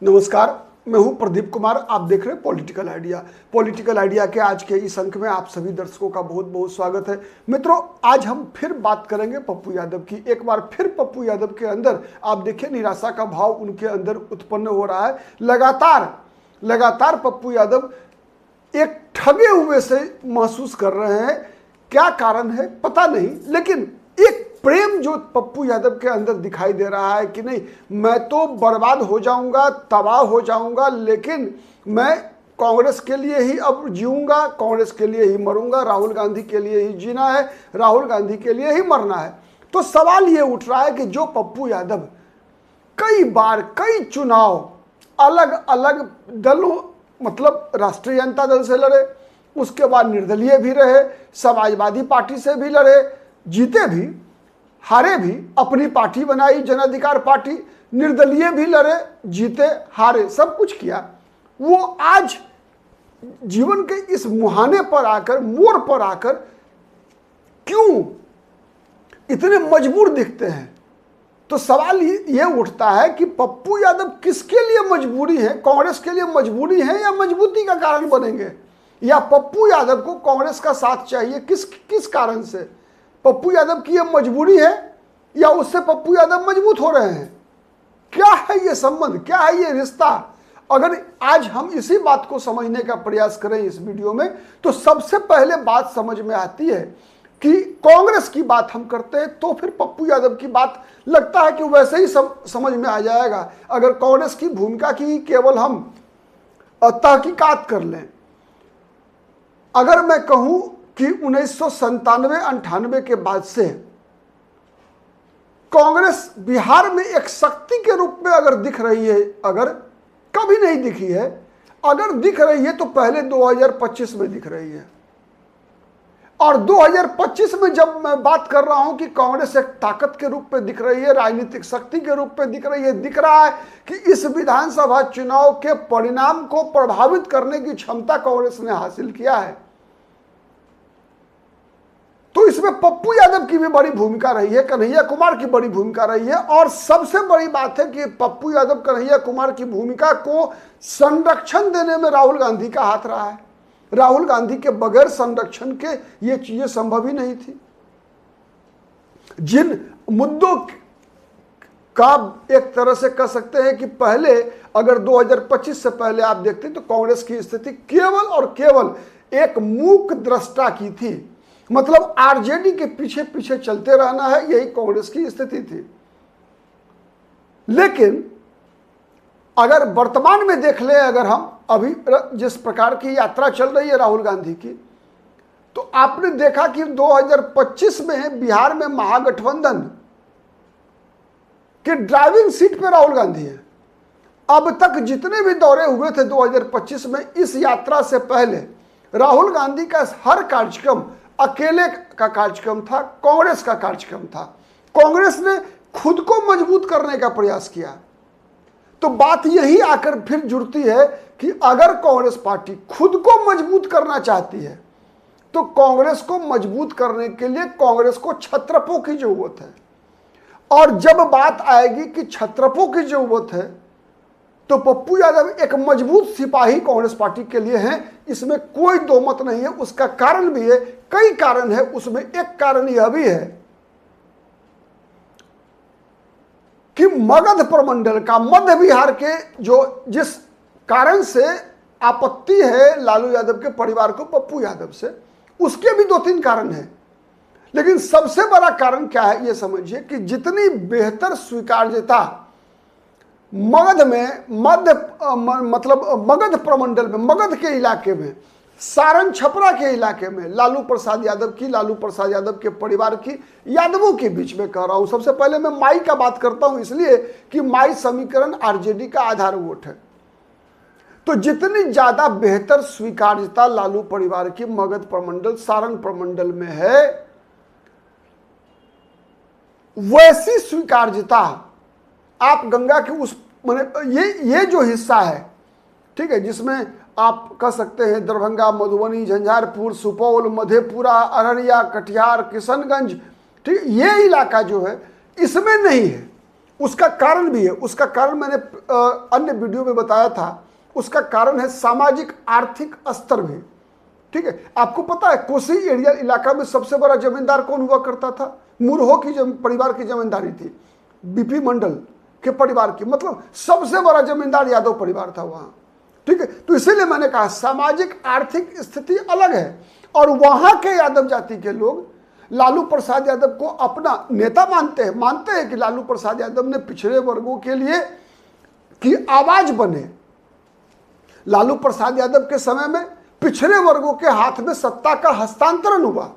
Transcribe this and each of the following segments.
नमस्कार, मैं हूं प्रदीप कुमार। आप देख रहे हैं पॉलिटिकल आइडिया। पॉलिटिकल आइडिया के आज के इस अंक में आप सभी दर्शकों का बहुत बहुत स्वागत है। मित्रों, आज हम फिर बात करेंगे पप्पू यादव की। एक बार फिर पप्पू यादव के अंदर आप देखिए निराशा का भाव उनके अंदर उत्पन्न हो रहा है। लगातार पप्पू यादव एक ठगे हुए से महसूस कर रहे हैं। क्या कारण है पता नहीं, लेकिन एक प्रेम जो पप्पू यादव के अंदर दिखाई दे रहा है कि नहीं, मैं तो बर्बाद हो जाऊंगा, तबाह हो जाऊंगा, लेकिन मैं कांग्रेस के लिए ही अब जीऊंगा, कांग्रेस के लिए ही मरूंगा, राहुल गांधी के लिए ही जीना है, राहुल गांधी के लिए ही मरना है। तो सवाल ये उठ रहा है कि जो पप्पू यादव कई बार कई चुनाव अलग अलग दलों मतलब राष्ट्रीय जनता दल से लड़े, उसके बाद निर्दलीय भी रहे, समाजवादी पार्टी से भी लड़े, जीते भी हारे भी, अपनी पार्टी बनाई जन अधिकार पार्टी, निर्दलीय भी लड़े, जीते हारे, सब कुछ किया। वो आज जीवन के इस मुहाने पर आकर, मोड़ पर आकर क्यों इतने मजबूर दिखते हैं? तो सवाल ये उठता है कि पप्पू यादव किसके लिए मजबूरी है? कांग्रेस के लिए मजबूरी है या मजबूती का कारण बनेंगे? या पप्पू यादव को कांग्रेस का साथ चाहिए? किस कारण से? पप्पू यादव की यह मजबूरी है या उससे पप्पू यादव मजबूत हो रहे हैं? क्या है ये संबंध, क्या है ये रिश्ता? अगर आज हम इसी बात को समझने का प्रयास करें इस वीडियो में, तो सबसे पहले बात समझ में आती है कि कांग्रेस की बात हम करते हैं तो फिर पप्पू यादव की बात लगता है कि वैसे ही समझ में आ जाएगा अगर कांग्रेस की भूमिका की केवल हम तहकीकात कर लें। अगर मैं कहूं कि 1997-98 के बाद से कांग्रेस बिहार में एक शक्ति के रूप में अगर दिख रही है, अगर कभी नहीं दिखी है, अगर दिख रही है तो पहले 2025 में दिख रही है। और 2025 में जब मैं बात कर रहा हूं कि कांग्रेस एक ताकत के रूप में दिख रही है, राजनीतिक शक्ति के रूप में दिख रही है, दिख रहा है कि इस विधानसभा चुनाव के परिणाम को प्रभावित करने की क्षमता कांग्रेस ने हासिल किया है, तो इसमें पप्पू यादव की भी बड़ी भूमिका रही है, कन्हैया कुमार की बड़ी भूमिका रही है। और सबसे बड़ी बात है कि पप्पू यादव कन्हैया कुमार की भूमिका को संरक्षण देने में राहुल गांधी का हाथ रहा है। राहुल गांधी के बगैर संरक्षण के ये चीजें संभव ही नहीं थी। जिन मुद्दों का एक तरह से कह सकते हैं कि पहले अगर 2025 से पहले आप देखते तो कांग्रेस की स्थिति केवल और केवल एक मूक दृष्टा की थी, मतलब आरजेडी के पीछे पीछे चलते रहना है, यही कांग्रेस की स्थिति थी। लेकिन अगर वर्तमान में देख ले, अगर हम अभी जिस प्रकार की यात्रा चल रही है राहुल गांधी की, तो आपने देखा कि 2025 में बिहार में महागठबंधन के ड्राइविंग सीट पे राहुल गांधी है। अब तक जितने भी दौरे हुए थे 2025 में, इस यात्रा से पहले राहुल गांधी का हर कार्यक्रम अकेले का कार्यक्रम था, कांग्रेस का कार्यक्रम था। कांग्रेस ने खुद को मजबूत करने का प्रयास किया। तो बात यही आकर फिर जुड़ती है कि अगर कांग्रेस पार्टी खुद को मजबूत करना चाहती है तो कांग्रेस को मजबूत करने के लिए कांग्रेस को छत्रपों की जरूरत है। और जब बात आएगी कि छत्रपों की जरूरत है तो पप्पू यादव एक मजबूत सिपाही कांग्रेस पार्टी के लिए हैं, इसमें कोई दो मत नहीं है। उसका कारण भी है, कई कारण है, उसमें एक कारण यह भी है कि मगध प्रमंडल का, मध्य बिहार के जिस कारण से आपत्ति है लालू यादव के परिवार को पप्पू यादव से, उसके भी 2-3 कारण हैं। लेकिन सबसे बड़ा कारण क्या है ये समझिए कि जितनी बेहतर स्वीकार्यता मगध में, मगध प्रमंडल में, मगध के इलाके में, सारण छपरा के इलाके में लालू प्रसाद यादव की, लालू प्रसाद यादव के परिवार की, यादवों के बीच में कह रहा हूं। सबसे पहले मैं माई का बात करता हूं, इसलिए कि माई समीकरण आरजेडी का आधार वोट है। तो जितनी ज्यादा बेहतर स्वीकार्यता लालू परिवार की मगध प्रमंडल, सारण प्रमंडल में है, वैसी स्वीकार्यता आप गंगा के उस ये जो हिस्सा है, ठीक है, जिसमें आप कह सकते हैं दरभंगा, मधुबनी, झंझारपुर, सुपौल, मधेपुरा, अररिया, कटिहार, किशनगंज, ठीक, ये इलाका जो है इसमें नहीं है। उसका कारण भी है, उसका कारण मैंने अन्य वीडियो में बताया था। उसका कारण है सामाजिक आर्थिक स्तर भी। ठीक है, आपको पता है कोसी एरिया इलाका में सबसे बड़ा जमींदार कौन हुआ करता था? मुरहो की परिवार की जमींदारी थी, बीपी मंडल के परिवार की, मतलब सबसे बड़ा जमींदार यादव परिवार था वहां। ठीक है, तो इसीलिए मैंने कहा सामाजिक आर्थिक स्थिति अलग है, और वहां के यादव जाति के लोग लालू प्रसाद यादव को अपना नेता मानते हैं कि लालू प्रसाद यादव ने पिछड़े वर्गों के लिए की आवाज बने। लालू प्रसाद यादव के समय में पिछड़े वर्गों के हाथ में सत्ता का हस्तांतरण हुआ,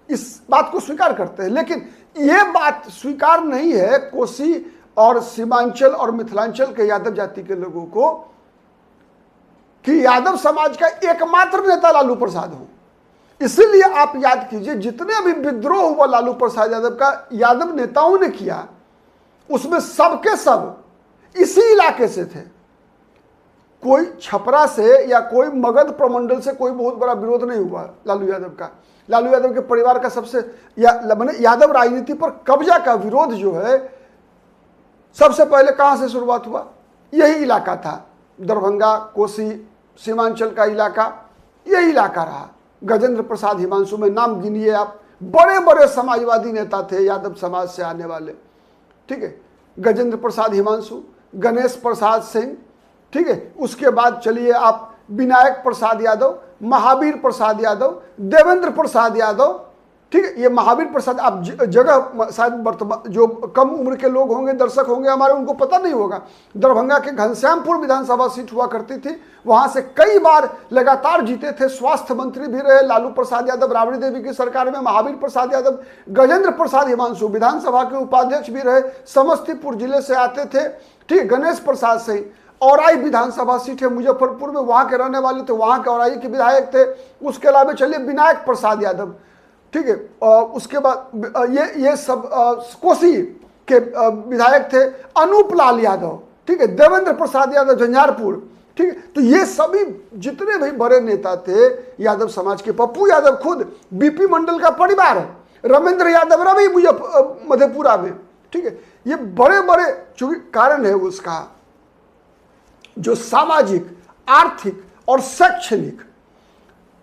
इस बात को स्वीकार करते हैं। लेकिन यह बात स्वीकार नहीं है कोसी और सीमांचल और मिथिलांचल के यादव जाति के लोगों को कि यादव समाज का एकमात्र नेता लालू प्रसाद हो। इसीलिए आप याद कीजिए, जितने भी विद्रोह हुआ लालू प्रसाद यादव का यादव नेताओं ने किया, उसमें सबके सब इसी इलाके से थे। कोई छपरा से या कोई मगध प्रमंडल से कोई बहुत बड़ा विरोध नहीं हुआ लालू यादव का। लालू यादव के परिवार का सबसे यादव राजनीति पर कब्जा का विरोध जो है सबसे पहले कहां से शुरुआत हुआ? यही इलाका था, दरभंगा, कोसी, सीमांचल का इलाका, यही इलाका रहा। गजेंद्र प्रसाद हिमांशु में नाम गिनिए आप, बड़े बड़े समाजवादी नेता थे यादव समाज से आने वाले। ठीक है, गजेंद्र प्रसाद हिमांशु, गणेश प्रसाद सिंह, ठीक है, उसके बाद चलिए आप विनायक प्रसाद यादव, महावीर प्रसाद यादव, देवेंद्र प्रसाद यादव। ठीक है, ये महावीर प्रसाद आप जगह शायद वर्तमान जो कम उम्र के लोग होंगे, दर्शक होंगे हमारे, उनको पता नहीं होगा। दरभंगा के घनश्यामपुर विधानसभा सीट हुआ करती थी, वहां से कई बार लगातार जीते थे, स्वास्थ्य मंत्री भी रहे लालू प्रसाद यादव राबड़ी देवी की सरकार में। महावीर प्रसाद यादव, गजेंद्र प्रसाद हिमांशु विधानसभा के उपाध्यक्ष भी रहे, समस्तीपुर जिले से आते थे। ठीक, गणेश प्रसाद सिंह औराई विधानसभा सीट है मुजफ्फरपुर में, वहां के रहने वाले थे, वहां के औराई के विधायक थे। उसके अलावा चलिए विनायक प्रसाद यादव, ठीक है, उसके बाद ये सब कोसी के विधायक थे, अनूप लाल यादव, ठीक है, देवेंद्र प्रसाद यादव झंझारपुर। ठीक है, तो ये सभी जितने भी बड़े नेता थे यादव समाज के, पप्पू यादव खुद बीपी मंडल का परिवार है, रमेंद्र यादव रवि मधेपुरा में। ठीक है, ये बड़े बड़े चूंकि कारण है उसका, जो सामाजिक, आर्थिक और शैक्षणिक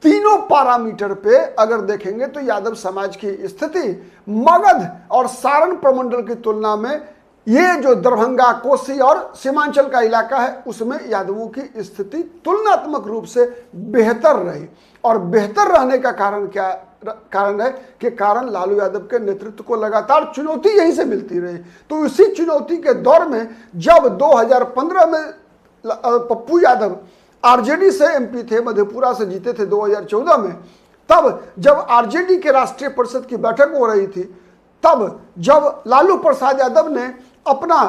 तीनों पैरामीटर पे अगर देखेंगे तो यादव समाज की स्थिति मगध और सारण प्रमंडल की तुलना में ये जो दरभंगा, कोसी और सीमांचल का इलाका है उसमें यादवों की स्थिति तुलनात्मक रूप से बेहतर रही। और बेहतर रहने का कारण क्या कारण है कि कारण लालू यादव के नेतृत्व को लगातार चुनौती यहीं से मिलती रही। तो इसी चुनौती के दौर में जब 2015 में पप्पू यादव आरजेडी से एमपी थे, मधेपुरा से जीते थे 2014 में, तब जब आरजेडी के राष्ट्रीय परिषद की बैठक हो रही थी, तब जब लालू प्रसाद यादव ने अपना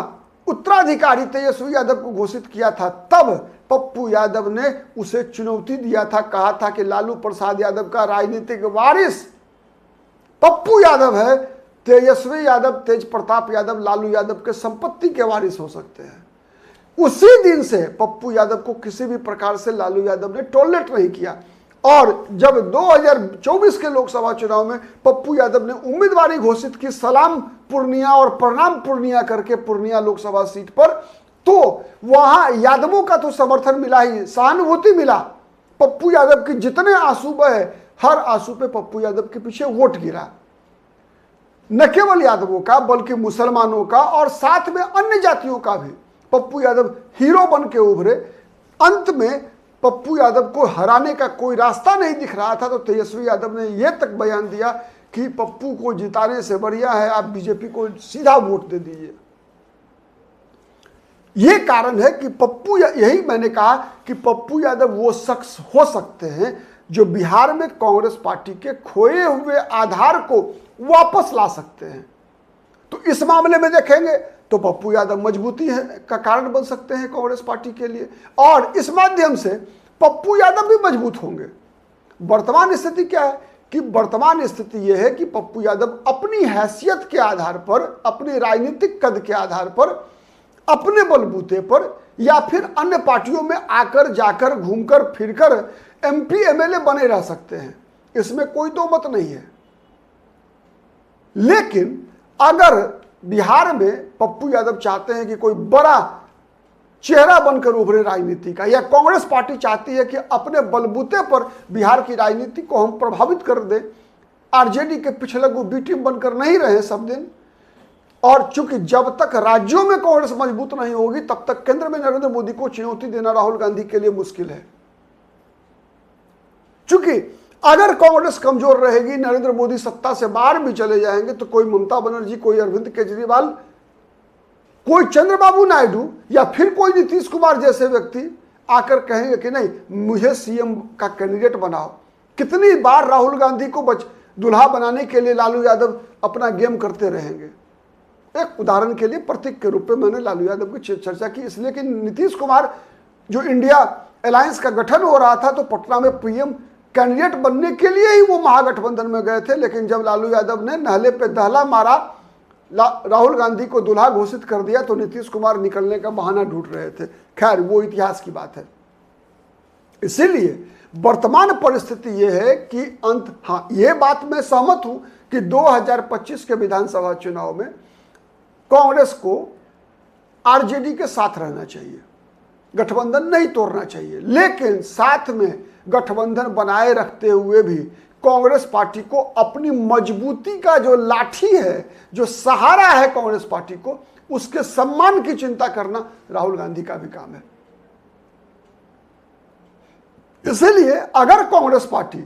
उत्तराधिकारी तेजस्वी यादव को घोषित किया था, तब पप्पू यादव ने उसे चुनौती दिया था, कहा था कि लालू प्रसाद यादव का राजनीतिक वारिस पप्पू यादव है, तेजस्वी यादव, तेज प्रताप यादव लालू यादव के संपत्ति के वारिस हो सकते हैं। उसी दिन से पप्पू यादव को किसी भी प्रकार से लालू यादव ने टॉलरेट नहीं किया। और जब 2024 के लोकसभा चुनाव में पप्पू यादव ने उम्मीदवारी घोषित की सलाम पूर्णिया और प्रणाम पूर्णिया करके पूर्णिया लोकसभा सीट पर, तो वहां यादवों का तो समर्थन मिला ही, सहानुभूति मिला। पप्पू यादव के जितने आंसू बहे, हर आंसू पे पप्पू यादव के पीछे वोट गिरा। न केवल यादवों का बल्कि मुसलमानों का और साथ में अन्य जातियों का भी पप्पू यादव हीरो बन के उभरे। अंत में पप्पू यादव को हराने का कोई रास्ता नहीं दिख रहा था, तो तेजस्वी यादव ने यह तक बयान दिया कि पप्पू को जिताने से बढ़िया है आप बीजेपी को सीधा वोट दे दीजिए। यह कारण है कि पप्पू, यही मैंने कहा कि पप्पू यादव वो शख्स हो सकते हैं जो बिहार में कांग्रेस पार्टी के खोए हुए आधार को वापस ला सकते हैं। तो इस मामले में देखेंगे तो पप्पू यादव मजबूती है का कारण बन सकते हैं कांग्रेस पार्टी के लिए, और इस माध्यम से पप्पू यादव भी मजबूत होंगे। वर्तमान स्थिति क्या है कि वर्तमान स्थिति यह है कि पप्पू यादव अपनी हैसियत के आधार पर, अपने राजनीतिक कद के आधार पर, अपने बलबूते पर या फिर अन्य पार्टियों में आकर जाकर घूमकर फिरकर एमपी एमएलए बने रह सकते हैं, इसमें कोई दो मत नहीं है। लेकिन अगर बिहार में पप्पू यादव चाहते हैं कि कोई बड़ा चेहरा बनकर उभरे राजनीति का, या कांग्रेस पार्टी चाहती है कि अपने बलबूते पर बिहार की राजनीति को हम प्रभावित कर दें, आरजेडी के पिछले को बी टीम बनकर नहीं रहे सब दिन। और चूंकि जब तक राज्यों में कांग्रेस मजबूत नहीं होगी तब तक केंद्र में नरेंद्र मोदी को चुनौती देना राहुल गांधी के लिए मुश्किल है। चूंकि अगर कांग्रेस कमजोर रहेगी, नरेंद्र मोदी सत्ता से बाहर भी चले जाएंगे, तो कोई ममता बनर्जी, कोई अरविंद केजरीवाल, कोई चंद्रबाबू नायडू या फिर कोई नीतीश कुमार जैसे व्यक्ति आकर कहेंगे कि नहीं, मुझे सीएम का कैंडिडेट बनाओ। कितनी बार राहुल गांधी को दुल्हा बनाने के लिए लालू यादव अपना गेम करते रहेंगे। एक उदाहरण के लिए प्रतीक के रूप में मैंने लालू यादव की चर्चा की, इसलिए कि नीतीश कुमार जो इंडिया अलायंस का गठन हो रहा था तो पटना में पीएम कैंडिडेट बनने के लिए ही वो महागठबंधन में गए थे, लेकिन जब लालू यादव ने नहले पे दहला मारा, राहुल गांधी को दुल्हा घोषित कर दिया, तो नीतीश कुमार निकलने का बहाना ढूंढ रहे थे। खैर, वो इतिहास की बात है। इसीलिए वर्तमान परिस्थिति यह है कि हाँ, ये बात मैं सहमत हूं कि 2025 के विधानसभा चुनाव में कांग्रेस को आरजेडी के साथ रहना चाहिए, गठबंधन नहीं तोड़ना चाहिए, लेकिन साथ में गठबंधन बनाए रखते हुए भी कांग्रेस पार्टी को अपनी मजबूती का जो लाठी है, जो सहारा है कांग्रेस पार्टी को, उसके सम्मान की चिंता करना राहुल गांधी का भी काम है। इसलिए अगर कांग्रेस पार्टी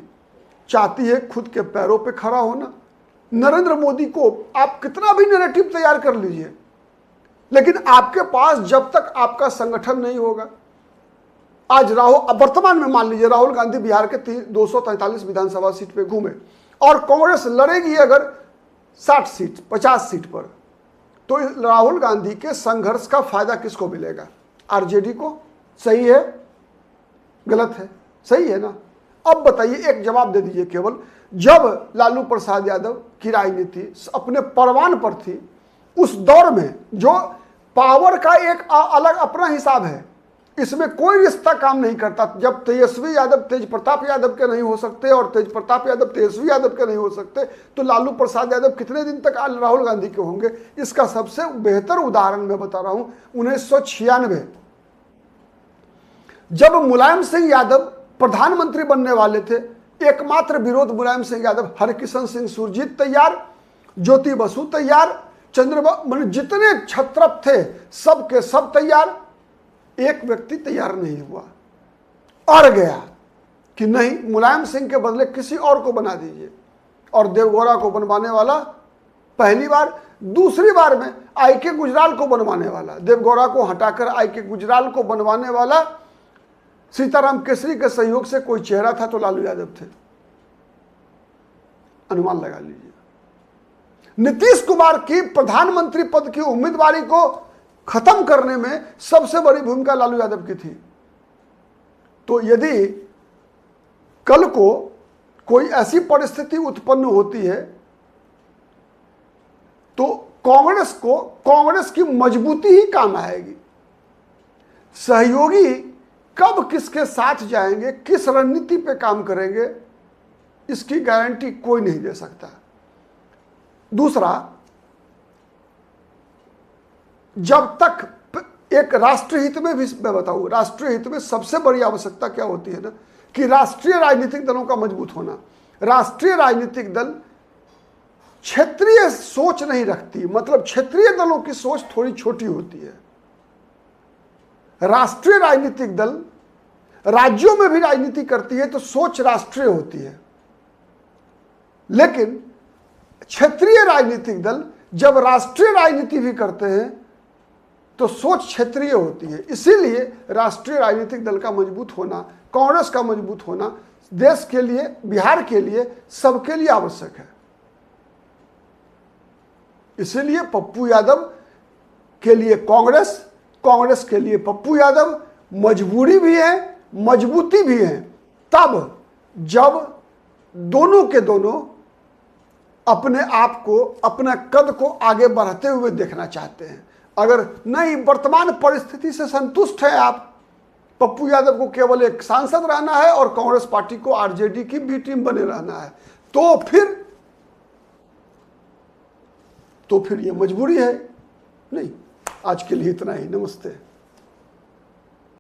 चाहती है खुद के पैरों पे खड़ा होना, नरेंद्र मोदी को आप कितना भी नैरेटिव तैयार कर लीजिए, लेकिन आपके पास जब तक आपका संगठन नहीं होगा, आज वर्तमान में मान लीजिए राहुल गांधी बिहार के 243 विधानसभा सीट पे घूमे और कांग्रेस लड़ेगी अगर 60 सीट 50 सीट पर, तो राहुल गांधी के संघर्ष का फायदा किसको मिलेगा? आरजेडी को। सही है, गलत है? सही है ना? अब बताइए, एक जवाब दे दीजिए केवल। जब लालू प्रसाद यादव की राजनीति अपने परवान पर थी, उस दौर में जो पावर का एक अलग अपना हिसाब है, इसमें कोई रिश्ता काम नहीं करता। जब तेजस्वी यादव तेज प्रताप यादव के नहीं हो सकते और तेज प्रताप यादव तेजस्वी यादव के नहीं हो सकते, तो लालू प्रसाद यादव कितने दिन तक राहुल गांधी के होंगे? इसका सबसे बेहतर उदाहरण मैं बता रहा हूं, 1996 जब मुलायम सिंह यादव प्रधानमंत्री बनने वाले थे, एकमात्र विरोध मुलायम सिंह यादव, हरकिशन सिंह सुरजीत तैयार, ज्योति बसु तैयार, चंद्रबाबू, जितने छत्रप थे सब के सब तैयार, एक व्यक्ति तैयार नहीं हुआ, अड़ गया कि नहीं, मुलायम सिंह के बदले किसी और को बना दीजिए। और देवगौड़ा को बनवाने वाला पहली बार, दूसरी बार में आईके गुजराल को बनवाने वाला, देवगौड़ा को हटाकर आईके गुजराल को बनवाने वाला सीताराम केसरी के सहयोग से कोई चेहरा था तो लालू यादव थे। अनुमान लगा लीजिए। नीतीश कुमार की प्रधानमंत्री पद की उम्मीदवारी को खत्म करने में सबसे बड़ी भूमिका लालू यादव की थी। तो यदि कल को कोई ऐसी परिस्थिति उत्पन्न होती है तो कांग्रेस की मजबूती ही काम आएगी। सहयोगी कब किसके साथ जाएंगे, किस रणनीति पे काम करेंगे, इसकी गारंटी कोई नहीं दे सकता। दूसरा, जब तक एक राष्ट्रीय हित में भी मैं बताऊं, राष्ट्रीय हित में सबसे बड़ी आवश्यकता क्या होती है ना, कि राष्ट्रीय राजनीतिक दलों का मजबूत होना। राष्ट्रीय राजनीतिक दल क्षेत्रीय सोच नहीं रखती, मतलब क्षेत्रीय दलों की सोच थोड़ी छोटी होती है। राष्ट्रीय राजनीतिक दल राज्यों में भी राजनीति करती है तो सोच राष्ट्रीय होती है, लेकिन क्षेत्रीय राजनीतिक दल जब राष्ट्रीय राजनीति भी करते हैं तो सोच क्षेत्रीय होती है। इसीलिए राष्ट्रीय राजनीतिक दल का मजबूत होना, कांग्रेस का मजबूत होना देश के लिए, बिहार के लिए, सबके लिए आवश्यक है। इसीलिए पप्पू यादव के लिए कांग्रेस, कांग्रेस के लिए पप्पू यादव मजबूरी भी है, मजबूती भी है, तब जब दोनों के दोनों अपने आप को, अपना कद को आगे बढ़ाते हुए देखना चाहते हैं। अगर नहीं, वर्तमान परिस्थिति से संतुष्ट है आप, पप्पू यादव को केवल एक सांसद रहना है और कांग्रेस पार्टी को आरजेडी की बी टीम बने रहना है, तो फिर ये मजबूरी है। नहीं, आज के लिए इतना ही। नमस्ते।